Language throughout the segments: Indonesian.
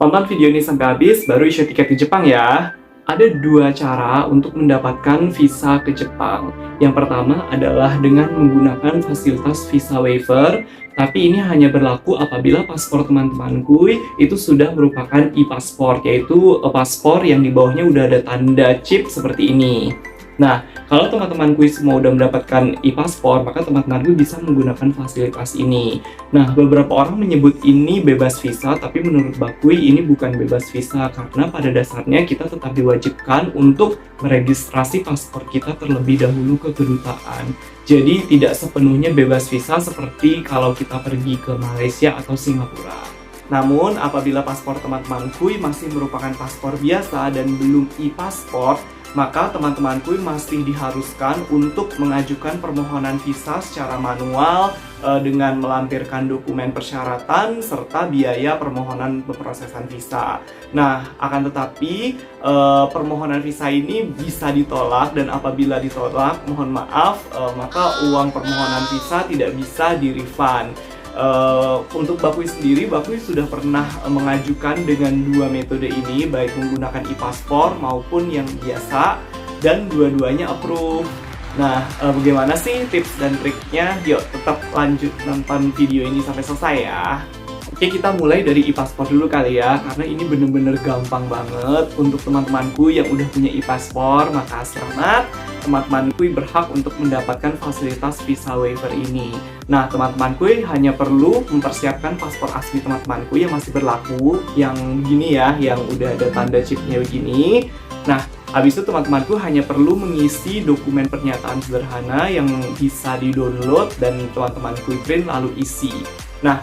Tonton video ini sampai habis, baru issue tiket ke Jepang ya. Ada dua cara untuk mendapatkan visa ke Jepang. Yang pertama adalah dengan menggunakan fasilitas visa waiver, tapi ini hanya berlaku apabila paspor teman-temanku itu sudah merupakan e-paspor, yaitu paspor yang di bawahnya udah ada tanda chip seperti ini. Nah, kalau teman-temanku semua udah mendapatkan e-paspor, maka teman-temanku bisa menggunakan fasilitas ini. Nah, beberapa orang menyebut ini bebas visa, tapi menurut Bakui ini bukan bebas visa, karena pada dasarnya kita tetap diwajibkan untuk meregistrasi paspor kita terlebih dahulu ke kedutaan. Jadi, tidak sepenuhnya bebas visa seperti kalau kita pergi ke Malaysia atau Singapura. Namun, apabila paspor teman-temanku masih merupakan paspor biasa dan belum e-paspor, maka teman-temanku masih diharuskan untuk mengajukan permohonan visa secara manual dengan melampirkan dokumen persyaratan serta biaya permohonan pemrosesan visa. Nah, akan tetapi permohonan visa ini bisa ditolak, dan apabila ditolak, mohon maaf, maka uang permohonan visa tidak bisa di-refund. Untuk Bakui sendiri, Bakui sudah pernah mengajukan dengan dua metode ini, baik menggunakan e-paspor maupun yang biasa, dan dua-duanya approve. Nah, bagaimana sih tips dan triknya? Yuk, tetap lanjut nonton video ini sampai selesai ya. Oke, kita mulai dari e-paspor dulu kali ya, karena ini bener-bener gampang banget. Untuk teman-temanku yang udah punya e-paspor, maka selamat, teman-temanku berhak untuk mendapatkan fasilitas visa waiver ini. Nah, teman-temanku hanya perlu mempersiapkan paspor asli teman-temanku yang masih berlaku, yang begini ya, yang udah ada tanda chipnya begini. Nah, habis itu teman-temanku hanya perlu mengisi dokumen pernyataan sederhana yang bisa di-download dan teman-temanku print lalu isi. Nah,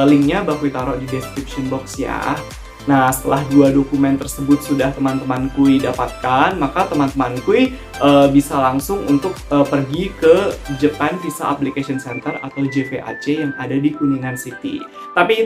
linknya Bakui taruh di description box ya. Nah, setelah dua dokumen tersebut sudah teman-temanku dapatkan, maka teman-temanku bisa langsung untuk pergi ke Japan Visa Application Center atau JVAC yang ada di Kuningan City. Tapi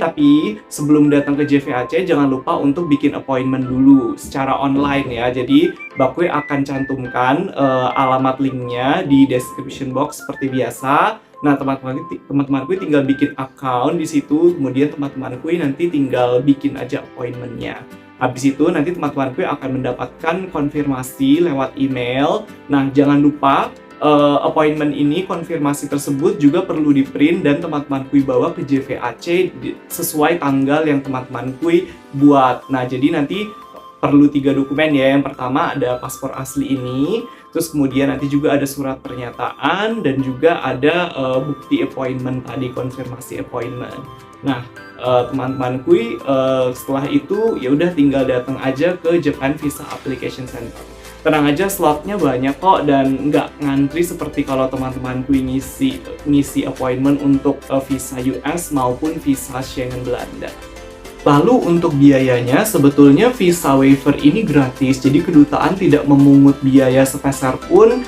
sebelum datang ke JVAC, jangan lupa untuk bikin appointment dulu secara online ya. Jadi Bakui akan cantumkan alamat linknya di description box seperti biasa. Nah, teman-temanku tinggal bikin account di situ, kemudian teman-temanku nanti tinggal bikin aja appointment-nya. Habis itu nanti teman-temanku akan mendapatkan konfirmasi lewat email. Nah, jangan lupa appointment ini, konfirmasi tersebut juga perlu di-print dan teman-temanku bawa ke JVAC sesuai tanggal yang teman-temanku buat. Nah, jadi nanti perlu 3 dokumen ya. Yang pertama ada paspor asli ini, terus kemudian nanti juga ada surat pernyataan, dan juga ada bukti appointment tadi, konfirmasi appointment. Nah, teman-temanku setelah itu ya udah tinggal datang aja ke Japan Visa Application Center. Tenang aja, slotnya banyak kok dan nggak ngantri seperti kalau teman-temanku ngisi appointment untuk visa US maupun visa Schengen Belanda. Lalu untuk biayanya, sebetulnya visa waiver ini gratis, jadi kedutaan tidak memungut biaya sepeser pun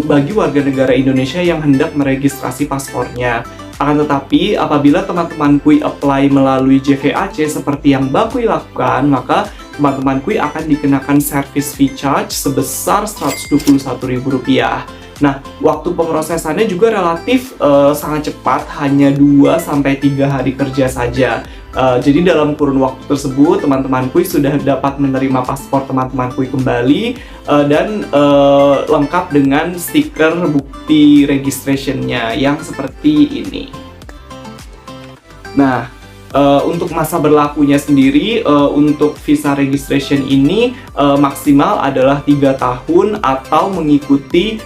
bagi warga negara Indonesia yang hendak meregistrasi paspornya. Akan tetapi, apabila teman-temanku apply melalui JVAC seperti yang Bakui lakukan, maka teman-temanku akan dikenakan service fee charge sebesar Rp121.000. Nah, waktu pemrosesannya juga relatif sangat cepat, hanya 2-3 hari kerja saja. Jadi dalam kurun waktu tersebut, teman-temanku sudah dapat menerima paspor teman-temanku kembali dan lengkap dengan stiker bukti registrationnya yang seperti ini. Nah, untuk masa berlakunya sendiri, untuk visa registration ini maksimal adalah 3 tahun atau mengikuti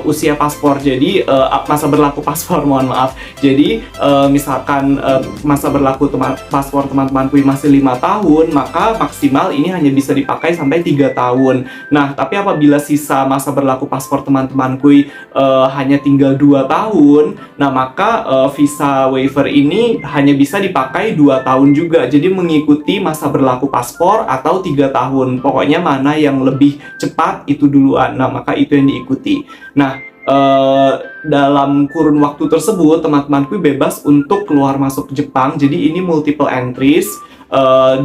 usia paspor. Jadi masa berlaku paspor, mohon maaf. Jadi misalkan masa berlaku paspor teman-temanku masih 5 tahun, maka maksimal ini hanya bisa dipakai sampai 3 tahun. Nah, tapi apabila sisa masa berlaku paspor teman-temanku hanya tinggal 2 tahun, nah maka visa waiver ini hanya bisa dipakai 2 tahun juga. Jadi mengikuti masa berlaku paspor atau 3 tahun. Pokoknya mana yang lebih cepat itu duluan. Nah, maka itu yang diikuti. Nah, dalam kurun waktu tersebut teman-temanku bebas untuk keluar masuk Jepang. Jadi ini multiple entries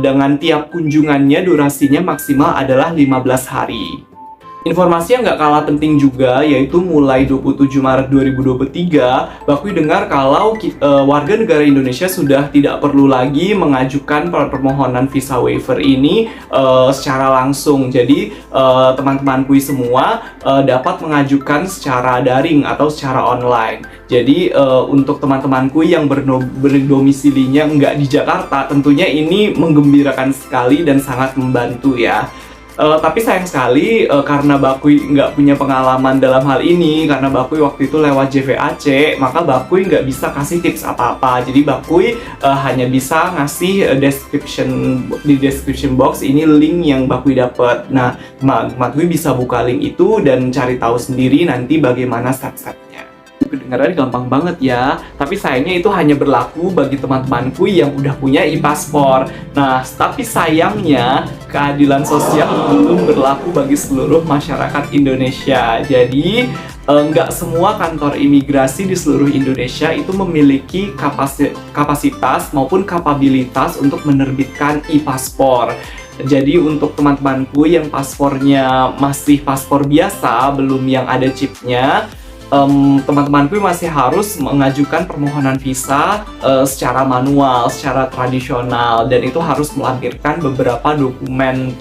dengan tiap kunjungannya durasinya maksimal adalah 15 hari. Informasi yang nggak kalah penting juga, yaitu mulai 27 Maret 2023, Bakui dengar kalau warga negara Indonesia sudah tidak perlu lagi mengajukan permohonan visa waiver ini secara langsung. Jadi teman-temanku semua dapat mengajukan secara daring atau secara online. Jadi untuk teman-temanku yang berdomisilinya nggak di Jakarta, tentunya ini menggembirakan sekali dan sangat membantu ya. Tapi sayang sekali karena Bakui nggak punya pengalaman dalam hal ini, karena Bakui waktu itu lewat JVAC, maka Bakui nggak bisa kasih tips apa-apa. Jadi Bakui hanya bisa ngasih di description box ini link yang Bakui dapat. Nah, Bakui bisa buka link itu dan cari tahu sendiri nanti bagaimana step-stepnya. Kedengarannya gampang banget ya, tapi sayangnya itu hanya berlaku bagi teman-temanku yang udah punya e-paspor. Nah, tapi sayangnya keadilan sosial belum berlaku bagi seluruh masyarakat Indonesia. Jadi, nggak semua kantor imigrasi di seluruh Indonesia itu memiliki kapasitas maupun kapabilitas untuk menerbitkan e-paspor. Jadi untuk teman-temanku yang paspornya masih paspor biasa, belum yang ada chipnya, teman-temanku masih harus mengajukan permohonan visa secara manual, secara tradisional, dan itu harus melampirkan beberapa dokumen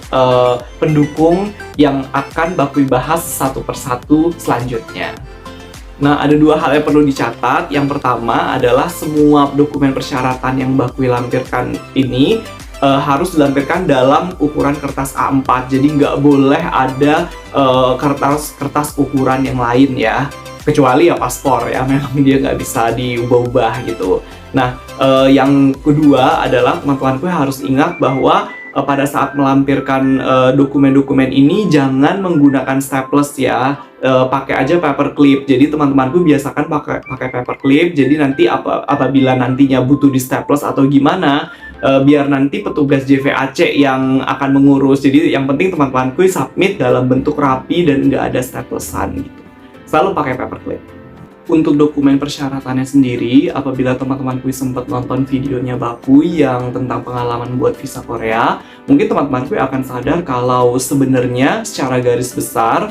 pendukung yang akan Bakui bahas satu persatu selanjutnya. Nah, ada dua hal yang perlu dicatat. Yang pertama adalah semua dokumen persyaratan yang Bakui lampirkan ini harus dilampirkan dalam ukuran kertas A4. Jadi nggak boleh ada kertas ukuran yang lain ya. Kecuali ya paspor ya, memang dia nggak bisa diubah-ubah gitu. Nah, yang kedua adalah teman-temanku harus ingat bahwa pada saat melampirkan dokumen-dokumen ini jangan menggunakan staples ya, pakai aja paperclip. Jadi teman-temanku biasakan pakai paperclip. Jadi nanti apabila nantinya butuh di staples atau gimana, biar nanti petugas JVAC yang akan mengurus. Jadi yang penting teman-temanku submit dalam bentuk rapi dan nggak ada staplesan gitu. Selalu pakai paperclip. Untuk dokumen persyaratannya sendiri, apabila teman-temanku sempat nonton videonya Bakui yang tentang pengalaman buat visa Korea, mungkin teman-temanku akan sadar kalau sebenarnya secara garis besar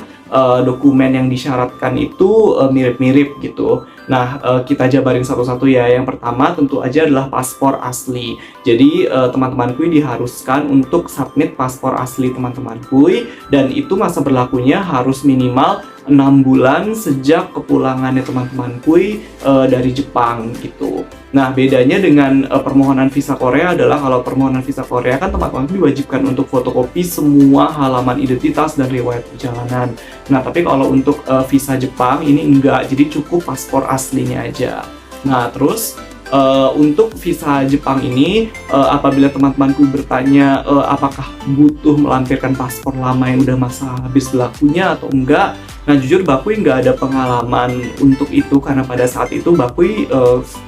dokumen yang disyaratkan itu mirip-mirip gitu. Nah, kita jabarin satu-satu ya. Yang pertama tentu aja adalah paspor asli. Jadi teman-temanku diharuskan untuk submit paspor asli teman-temanku, dan itu masa berlakunya harus minimal 6 bulan sejak kepulangannya teman-temanku dari Jepang gitu. Nah, bedanya dengan permohonan visa Korea adalah kalau permohonan visa Korea kan teman-teman diwajibkan untuk fotokopi semua halaman identitas dan riwayat perjalanan. Nah, tapi kalau untuk visa Jepang ini enggak, jadi cukup paspor aslinya aja. Nah, terus untuk visa Jepang ini, apabila teman-temanku bertanya apakah butuh melampirkan paspor lama yang udah masa habis berlakunya atau enggak, nah jujur Bakui nggak ada pengalaman untuk itu, karena pada saat itu Bakui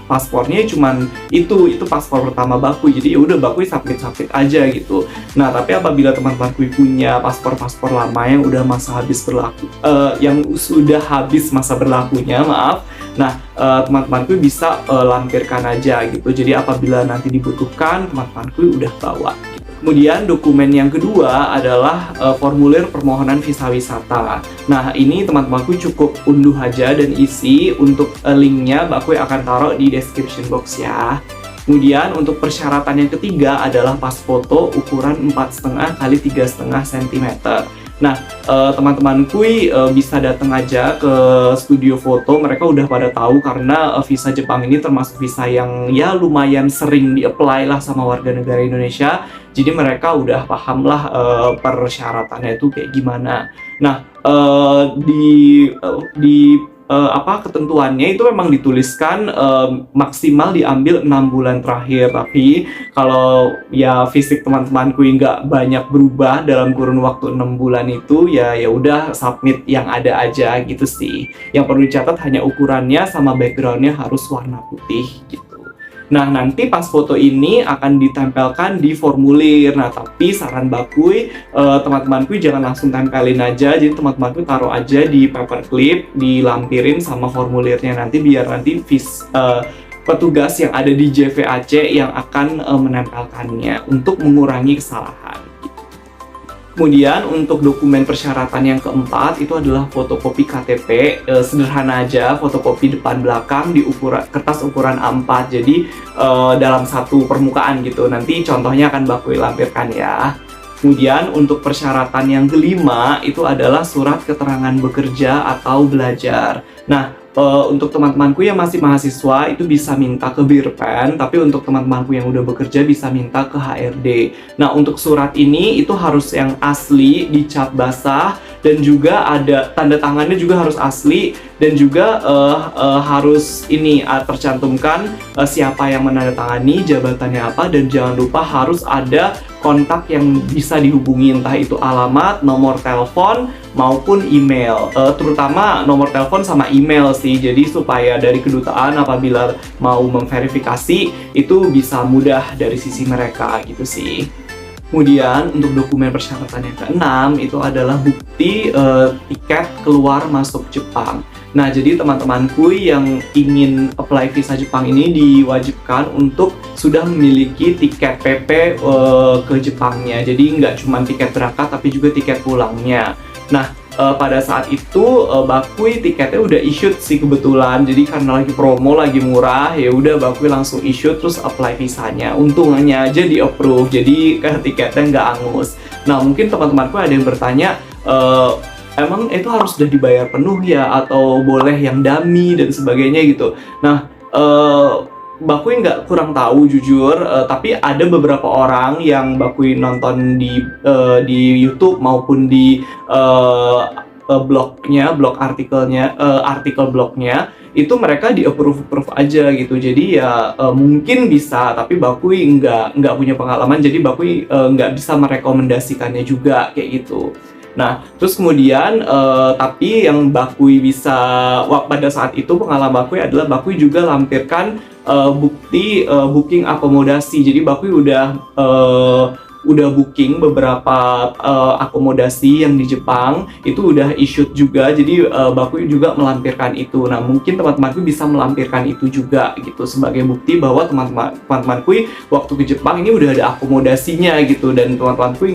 paspornya cuman itu paspor pertama Bakui, jadi ya udah Bakui submit aja gitu. Nah, tapi apabila teman-temanku punya paspor lama yang udah masa habis berlaku, yang sudah habis masa berlakunya, maaf. Nah, teman-temanku bisa lampirkan aja gitu. Jadi apabila nanti dibutuhkan, teman-temanku udah bawa. Kemudian dokumen yang kedua adalah formulir permohonan visa wisata. Nah, ini teman-temanku cukup unduh aja dan isi. Untuk linknya Bakui akan taruh di description box ya. Kemudian untuk persyaratan yang ketiga adalah pas foto ukuran 4,5 x 3,5 cm. Nah, teman-temanku bisa datang aja ke studio foto. Mereka udah pada tahu karena visa Jepang ini termasuk visa yang ya lumayan sering di-apply lah sama warga negara Indonesia. Jadi mereka udah paham lah persyaratannya itu kayak gimana. Nah, ketentuannya itu memang dituliskan maksimal diambil 6 bulan terakhir, tapi kalau ya fisik teman-temanku nggak banyak berubah dalam kurun waktu 6 bulan itu, ya udah submit yang ada aja gitu sih. Yang perlu dicatat hanya ukurannya sama backgroundnya harus warna putih gitu. Nah, nanti pas foto ini akan ditempelkan di formulir. Nah, tapi saran Bakui, teman-temanku jangan langsung tempelin aja. Jadi teman-temanku taruh aja di paperclip, dilampirin sama formulirnya nanti, biar nanti petugas yang ada di JVAC yang akan menempelkannya untuk mengurangi kesalahan. Kemudian untuk dokumen persyaratan yang keempat itu adalah fotokopi KTP, sederhana aja, fotokopi depan belakang di kertas ukuran A4. Jadi dalam satu permukaan gitu. Nanti contohnya akan Bakui lampirkan ya. Kemudian untuk persyaratan yang kelima itu adalah surat keterangan bekerja atau belajar. Nah, untuk teman-temanku yang masih mahasiswa itu bisa minta ke Birpen, tapi untuk teman-temanku yang udah bekerja bisa minta ke HRD. Nah, untuk surat ini itu harus yang asli, dicap basah, dan juga ada tanda tangannya juga harus asli, dan juga harus ini tercantumkan siapa yang menandatangani, jabatannya apa, dan jangan lupa harus ada kontak yang bisa dihubungi, entah itu alamat, nomor telepon, maupun email. Terutama nomor telepon sama email sih, jadi supaya dari kedutaan apabila mau memverifikasi itu bisa mudah dari sisi mereka gitu sih. Kemudian untuk dokumen persyaratan yang keenam itu adalah bukti tiket keluar masuk Jepang. Nah, jadi teman-temanku yang ingin apply visa Jepang ini diwajibkan untuk sudah memiliki tiket PP ke Jepangnya. Jadi nggak cuma tiket berangkat tapi juga tiket pulangnya. Nah, pada saat itu Bakui tiketnya udah issued sih kebetulan. Jadi karena lagi promo, lagi murah, ya udah Bakui langsung issued terus apply visanya. Untungnya aja di approve, jadi tiketnya nggak angus. Nah, mungkin teman-temanku ada yang bertanya, emang itu harus sudah dibayar penuh ya atau boleh yang dummy dan sebagainya gitu. Nah, Bakui nggak kurang tahu jujur, tapi ada beberapa orang yang Bakui nonton di YouTube maupun di blog artikelnya, artikel blognya itu mereka di approve aja gitu. Jadi ya mungkin bisa, tapi Bakui nggak punya pengalaman, jadi Bakui nggak bisa merekomendasikannya juga kayak gitu. Nah, terus kemudian tapi yang Bakui bisa pada saat itu pengalaman Bakui adalah Bakui juga lampirkan bukti booking akomodasi. Jadi Bakui udah booking beberapa akomodasi yang di Jepang, itu udah issued juga. Jadi Bakui juga melampirkan itu. Nah, mungkin teman-temanku bisa melampirkan itu juga gitu sebagai bukti bahwa teman-temanku waktu ke Jepang ini udah ada akomodasinya gitu, dan teman-temanku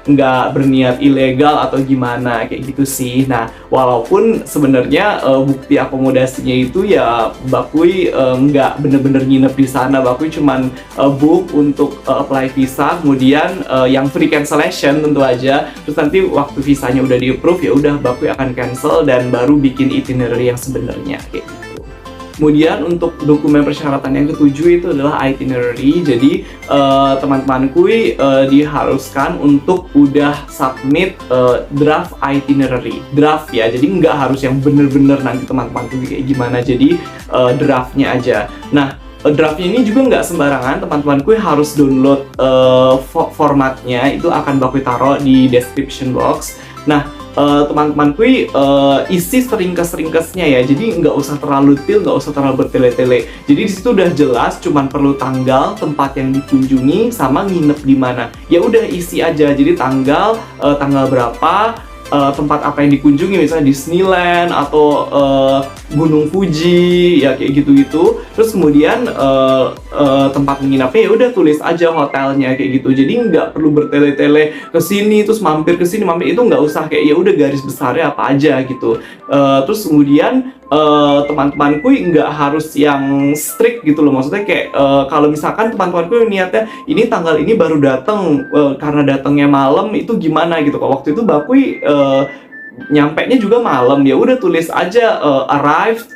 nggak berniat ilegal atau gimana kayak gitu sih. Nah, walaupun sebenarnya bukti akomodasinya itu ya Bakui nggak bener-bener nginep di sana. Bakui cuman book untuk apply visa, kemudian yang free cancellation tentu aja. Terus nanti waktu visanya udah di approve, ya udah Bakui akan cancel dan baru bikin itinerary yang sebenarnya kayak gitu. Kemudian untuk dokumen persyaratan yang ketujuh itu adalah itinerary. Jadi teman-temanku diharuskan untuk udah submit draft itinerary. Draft ya, jadi nggak harus yang bener-bener nanti teman-temanku kayak gimana. Jadi draftnya aja. Nah, draftnya ini juga nggak sembarangan. Teman-temanku harus download formatnya, itu akan Bakui taruh di description box. Nah, teman-temanku isi seringkes-ringkesnya ya, jadi nggak usah terlalu detail, nggak usah terlalu bertele-tele. Jadi di situ udah jelas, cuman perlu tanggal, tempat yang dikunjungi, sama nginep di mana. Ya udah isi aja, jadi tanggal berapa, tempat apa yang dikunjungi, misalnya Disneyland atau Gunung Fuji, ya kayak gitu-gitu. Terus kemudian tempat menginapnya ya udah tulis aja hotelnya kayak gitu. Jadi nggak perlu bertele-tele ke sini terus mampir ke sini, mampir, itu nggak usah, kayak ya udah garis besarnya apa aja gitu. Terus kemudian teman-temanku nggak harus yang strict gitu loh. Maksudnya kayak kalau misalkan teman-temanku niatnya ini tanggal ini baru datang, karena datangnya malam, itu gimana gitu. Kalau waktu itu Bakui nyampenya juga malam, ya udah tulis aja arrived,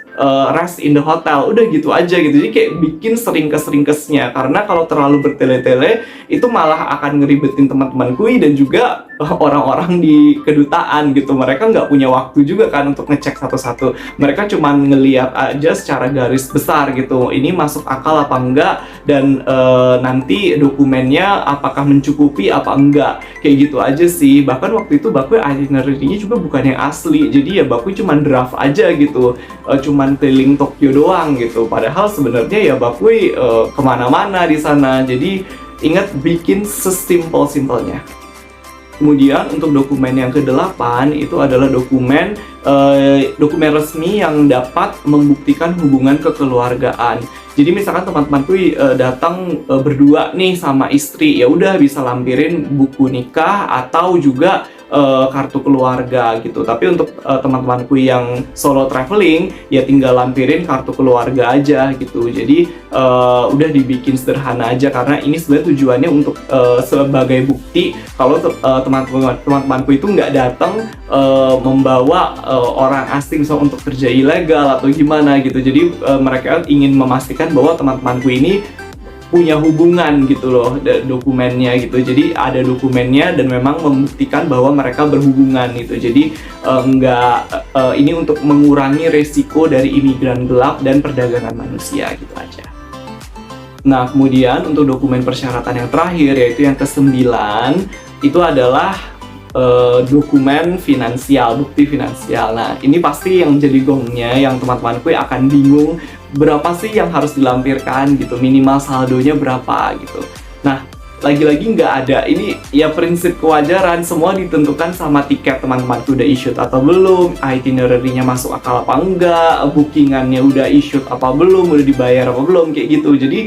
rest in the hotel, udah gitu aja gitu. Jadi kayak bikin seringkes-ringkesnya, karena kalau terlalu bertele-tele itu malah akan ngeribetin teman-temanku dan juga orang-orang di kedutaan gitu. Mereka nggak punya waktu juga kan untuk ngecek satu-satu. Mereka cuman ngeliat aja secara garis besar gitu, ini masuk akal apa enggak, dan nanti dokumennya apakah mencukupi apa enggak, kayak gitu aja sih. Bahkan waktu itu Bakui itinerary-nya juga bukan yang asli, jadi ya Bakui cuman draft aja gitu, cuman keliling Tokyo doang gitu. Padahal sebenarnya ya Bakui kemana-mana di sana. Jadi ingat, bikin sesimpel-simpelnya. Kemudian untuk dokumen yang ke-8 itu adalah dokumen resmi yang dapat membuktikan hubungan kekeluargaan. Jadi misalkan teman-temanku datang berdua nih sama istri, ya udah bisa lampirin buku nikah atau juga kartu keluarga gitu. Tapi untuk teman-temanku yang solo traveling, ya tinggal lampirin kartu keluarga aja gitu. Jadi udah dibikin sederhana aja, karena ini sebenarnya tujuannya untuk sebagai bukti kalau teman-temanku itu nggak datang membawa orang asing untuk kerja ilegal atau gimana gitu. Jadi mereka ingin memastikan bahwa teman-temanku ini punya hubungan gitu loh, dokumennya gitu. Jadi ada dokumennya dan memang membuktikan bahwa mereka berhubungan gitu. Jadi ini untuk mengurangi resiko dari imigran gelap dan perdagangan manusia gitu aja. Nah, kemudian untuk dokumen persyaratan yang terakhir, yaitu yang ke-9, itu adalah dokumen finansial, bukti finansial. Nah, ini pasti yang jadi gongnya, yang teman-temanku akan bingung berapa sih yang harus dilampirkan gitu, minimal saldonya berapa gitu. Nah, lagi-lagi nggak ada, ini ya prinsip kewajaran, semua ditentukan sama tiket teman-temanku udah issued atau belum, itinerary-nya masuk akal apa enggak, bookingannya udah issued apa belum, udah dibayar apa belum, kayak gitu. Jadi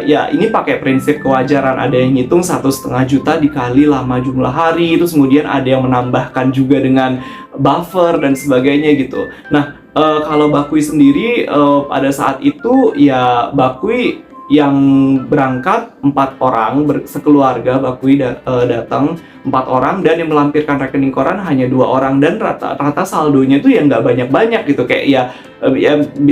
ya ini pakai prinsip kewajaran, ada yang ngitung 1,5 juta dikali lama jumlah hari, terus kemudian ada yang menambahkan juga dengan buffer dan sebagainya gitu. Nah, kalau Bakui sendiri pada saat itu ya Bakui yang berangkat 4 orang sekeluarga, Bakui datang 4 orang, dan yang melampirkan rekening koran hanya 2 orang, dan rata-rata saldonya tuh ya nggak banyak-banyak gitu, kayak ya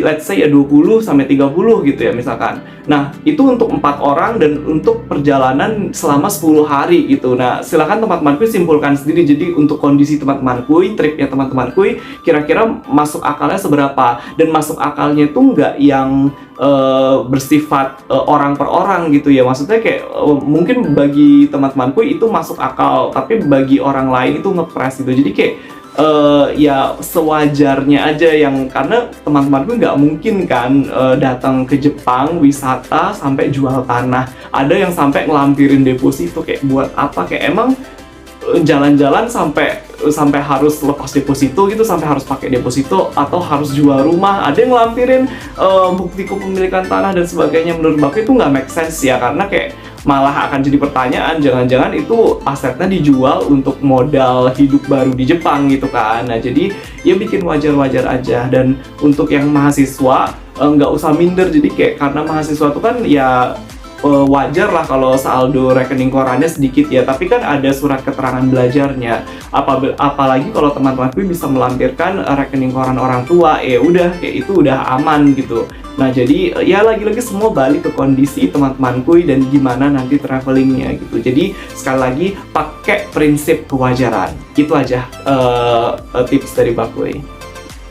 let's say ya 20 sampai 30 gitu ya misalkan. Nah, itu untuk 4 orang dan untuk perjalanan selama 10 hari gitu. Nah, silakan teman-temanku simpulkan sendiri. Jadi untuk kondisi teman-temanku, tripnya teman-temanku kira-kira masuk akalnya seberapa, dan masuk akalnya itu nggak yang bersifat orang per orang gitu ya. Maksudnya kayak mungkin bagi teman-temanku itu masuk akal, tapi bagi orang lain itu ngepres gitu. Jadi kayak ya sewajarnya aja, yang karena teman-temanku nggak mungkin kan datang ke Jepang wisata sampai jual tanah. Ada yang sampai ngelampirin deposito, kayak buat apa? Kayak emang jalan-jalan sampai harus lepas deposito gitu, sampai harus pakai deposito atau harus jual rumah. Ada yang ngelampirin bukti kepemilikan tanah dan sebagainya. Menurut Bapak itu nggak make sense ya, karena kayak malah akan jadi pertanyaan, jangan-jangan itu asetnya dijual untuk modal hidup baru di Jepang gitu kan. Nah, jadi ya bikin wajar-wajar aja. Dan untuk yang mahasiswa nggak usah minder. Jadi kayak karena mahasiswa itu kan ya wajar lah kalau saldo rekening korannya sedikit ya, tapi kan ada surat keterangan belajarnya. Apalagi kalau teman-temanku bisa melampirkan rekening koran orang tua, udah kayak itu udah aman gitu. Nah, jadi ya lagi-lagi semua balik ke kondisi teman-temanku dan gimana nanti travelingnya gitu. Jadi sekali lagi pakai prinsip kewajaran. Itu aja tips dari Bakui.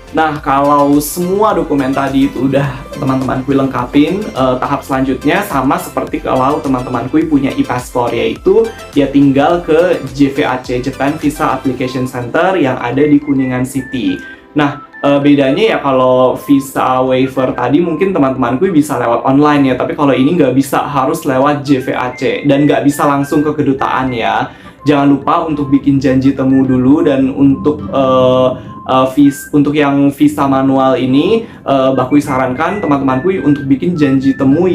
Nah, kalau semua dokumen tadi itu udah teman-temanku lengkapin, tahap selanjutnya sama seperti kalau teman-temanku punya e-passport, yaitu ya tinggal ke JVAC, Japan Visa Application Center, yang ada di Kuningan City. Nah, bedanya ya kalau visa waiver tadi mungkin teman-temanku bisa lewat online ya, tapi kalau ini nggak bisa, harus lewat JVAC dan nggak bisa langsung ke kedutaan ya. Jangan lupa untuk bikin janji temu dulu, dan untuk yang visa manual ini Bakui sarankan teman-temanku untuk bikin janji temu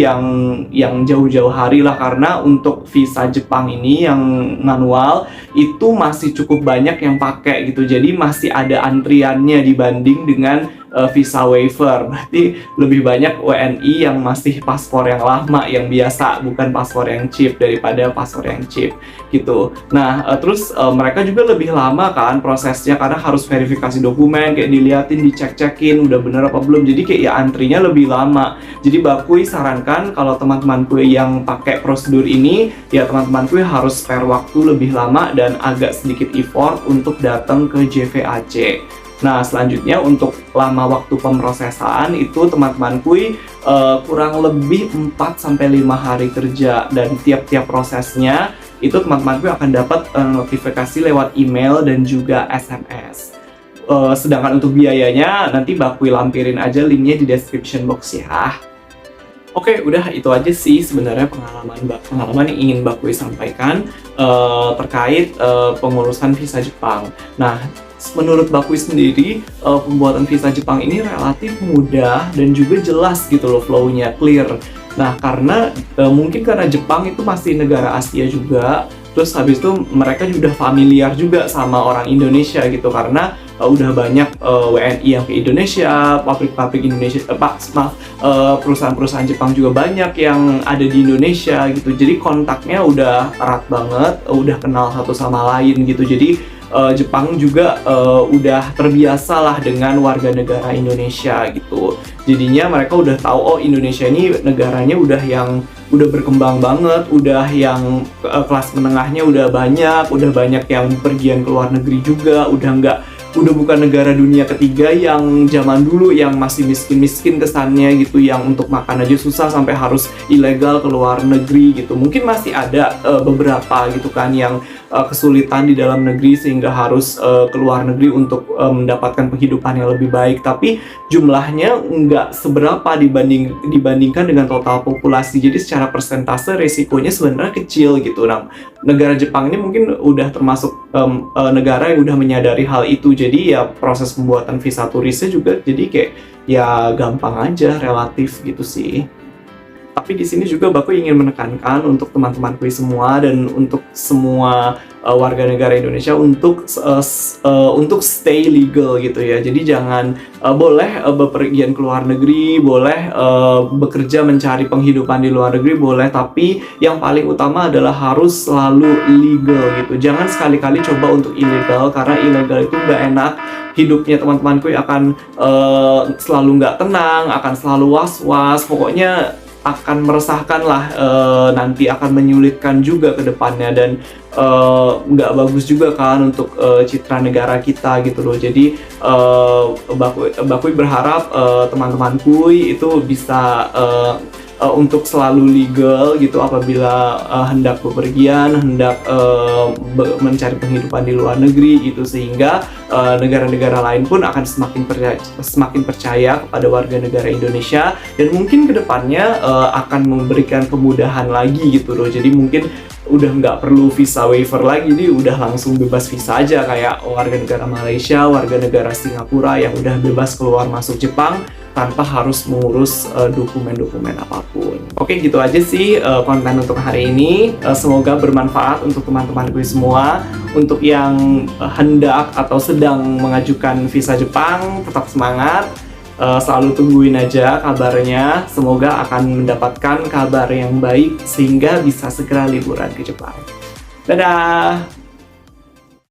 yang jauh-jauh hari lah, karena untuk visa Jepang ini yang manual itu masih cukup banyak yang pakai gitu. Jadi masih ada antriannya dibanding dengan visa waiver. Berarti lebih banyak WNI yang masih paspor yang lama, yang biasa, bukan paspor yang chip, daripada paspor yang chip gitu. Nah, terus mereka juga lebih lama kan prosesnya, karena harus verifikasi dokumen, kayak diliatin, dicek-cekin udah bener apa belum. Jadi kayak ya antrinya lebih lama. Jadi Bakui sarankan kalau teman-temanku yang pakai prosedur ini, ya teman-temanku harus spare waktu lebih lama dan agak sedikit effort untuk datang ke JVAC. Nah, selanjutnya untuk lama waktu pemrosesan itu teman-temanku kurang lebih 4-5 hari kerja, dan tiap-tiap prosesnya itu teman-temanku akan dapat notifikasi lewat email dan juga SMS. Sedangkan untuk biayanya nanti Bakui lampirin aja linknya di description box ya. Oke, udah itu aja sih sebenarnya pengalaman yang ingin Bakui sampaikan terkait pengurusan visa Jepang. Nah, menurut Bakui sendiri, pembuatan visa Jepang ini relatif mudah dan juga jelas gitu loh flow-nya, clear. Nah, karena mungkin karena Jepang itu masih negara Asia juga, terus habis itu mereka juga udah familiar juga sama orang Indonesia gitu, karena udah banyak WNI yang ke Indonesia, pabrik-pabrik Indonesia, perusahaan-perusahaan Jepang juga banyak yang ada di Indonesia gitu. Jadi kontaknya udah erat banget, udah kenal satu sama lain gitu. Jadi Jepang juga udah terbiasa lah dengan warga negara Indonesia gitu. Jadinya mereka udah tahu, oh Indonesia ini negaranya udah berkembang banget, udah yang kelas menengahnya udah banyak yang pergian ke luar negeri juga, udah bukan negara dunia ketiga yang zaman dulu yang masih miskin-miskin kesannya gitu, yang untuk makan aja susah sampai harus ilegal ke luar negeri gitu. Mungkin masih ada beberapa gitu kan yang kesulitan di dalam negeri sehingga harus ke luar negeri untuk mendapatkan penghidupan yang lebih baik, tapi jumlahnya nggak seberapa dibandingkan dengan total populasi. Jadi secara persentase resikonya sebenarnya kecil gitu. Nah, negara Jepang ini mungkin udah termasuk negara yang udah menyadari hal itu. Jadi ya proses pembuatan visa turisnya juga jadi kayak ya gampang aja, relatif gitu sih. Tapi di sini juga Baku ingin menekankan untuk teman-temanku semua dan untuk semua warga negara Indonesia untuk stay legal gitu ya. Jadi jangan boleh bepergian ke luar negeri, boleh bekerja mencari penghidupan di luar negeri, boleh, tapi yang paling utama adalah harus selalu legal gitu. Jangan sekali-kali coba untuk ilegal, karena ilegal itu nggak enak. Hidupnya teman-temanku akan selalu nggak tenang, akan selalu was-was, pokoknya akan meresahkan lah, nanti akan menyulitkan juga ke depannya, dan nggak bagus juga kan untuk citra negara kita gitu loh. Jadi Bakui berharap teman-temanku itu bisa untuk selalu legal gitu apabila hendak bepergian, hendak mencari penghidupan di luar negeri gitu, sehingga negara-negara lain pun akan semakin percaya kepada warga negara Indonesia, dan mungkin kedepannya akan memberikan kemudahan lagi gitu loh. Jadi mungkin udah nggak perlu visa waiver lagi, jadi udah langsung bebas visa aja kayak warga negara Malaysia, warga negara Singapura yang udah bebas keluar masuk Jepang tanpa harus mengurus dokumen-dokumen apapun. Oke, gitu aja sih konten untuk hari ini. Semoga bermanfaat untuk teman-temanku semua. Untuk yang hendak atau sedang mengajukan visa Jepang, tetap semangat. Selalu tungguin aja kabarnya. Semoga akan mendapatkan kabar yang baik sehingga bisa segera liburan ke Jepang. Dadah!